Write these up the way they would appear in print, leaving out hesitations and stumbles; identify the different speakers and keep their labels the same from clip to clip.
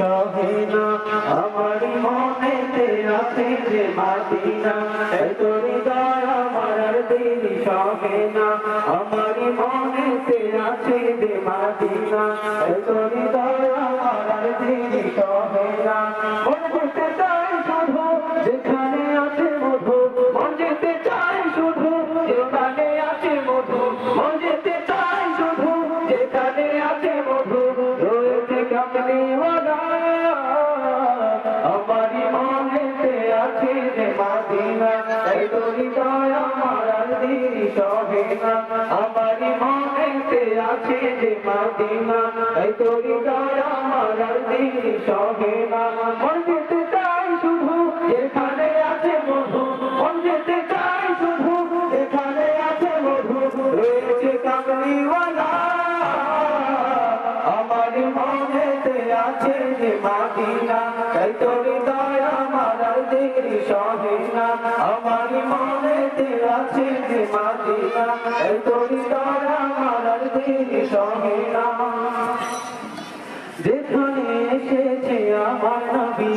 Speaker 1: সহে না আমার মনেতে আছে যে মদিনা এত হৃদয় আমার আর দিন সহে না আমার মনেতে আছে যে মদিনা এত হৃদয় আমার আর দিন সহে না মন যেতে চাই শুধু যেখানে আছে মধু মন যেতে চাই শুধু যেখানে আছে মধু মন যেতে চাই শুধু যেখানে আছে মধু রয়েছে কামলিওয়ালা আমার মনেতে আছে যে মদিনা তাই তো হৃদয় আমার আর দিন সহে না আমার মনেতে আছে যে মদিনা তাই তো হৃদয় আমার আর দিন সহে না মন যেতে চাই শুধু যেখানে আছে মধু মন যেতে চাই শুধু যেখানে আছে মধু রয়েছে কামলিওয়ালা আমার মনেতে আছে যে মদিনা তাই তো হৃদয় আমার আর দিন সহে না আমার মনেতে আছে যে মদিনা তাই তো হৃদয় আমার আর দিন সহে না যেখানে এসেছে আমার নবী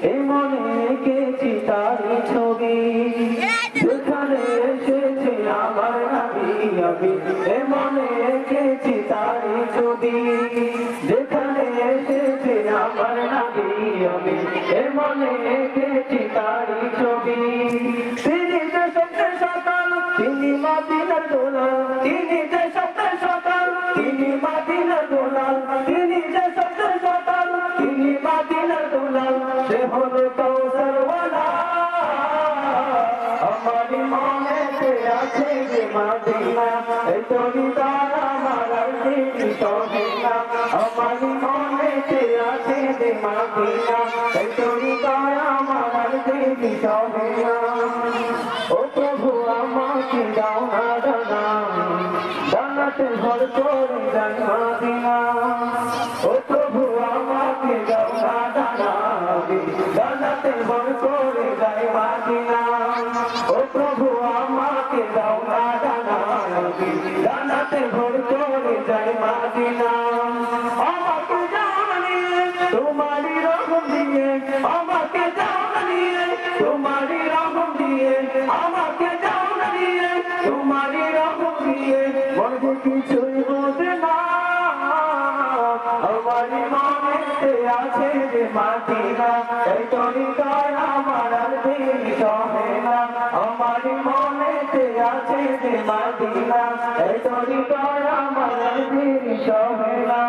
Speaker 1: এ মনে এঁকেছি তারই ছবি যেখানে এসেছে আমার নবী আমি এ মনে এঁকেছি তারই ছবি যেখানে এসেছে আমার নবী আমি এ মনে এঁকেছি তারই ছবি তিনি যে সত্যের সকাল তিনি মদিনার দোলাল তিনি যে সত্যের সকাল তিনি মদিনার দোলাল তিনি যে সত্যের সকাল তিনি মদিনার দোলাল সে হলো কাউসারওয়ালা আমার মনেতে আছে যে মদিনা এই তো হৃদয় আমার আর দিন সহে না আমার মনেতে আছে যে মদিনা এই তো হৃদয় আমার আর দিন সহে না ও প্রভু আমাকে দাও না দানা জান্নাতে ঘর করে যাই মদিনা ও প্রভু আমাকে দাও না দানা জান্নাতে ঘর করে যাই মদিনা ও প্রভু আমাকে দাও না দানা জান্নাতে ঘর করে যাই মদিনা আমাকে জানিয়ে তোমারই রহম দিয়ে আমাকে জানিয়ে তোমারই রহম দিয়ে আমাকে জানিয়ে তোমারই রহম দিয়ে মনে কিছুই বোঝে না আমার মনেতে আছে যে মদিনা এই তো হৃদয় আমার আর দিন সহে না আমার মনেতে আছে যে মদিনা এই তো হৃদয় আমার আর দিন সহে না।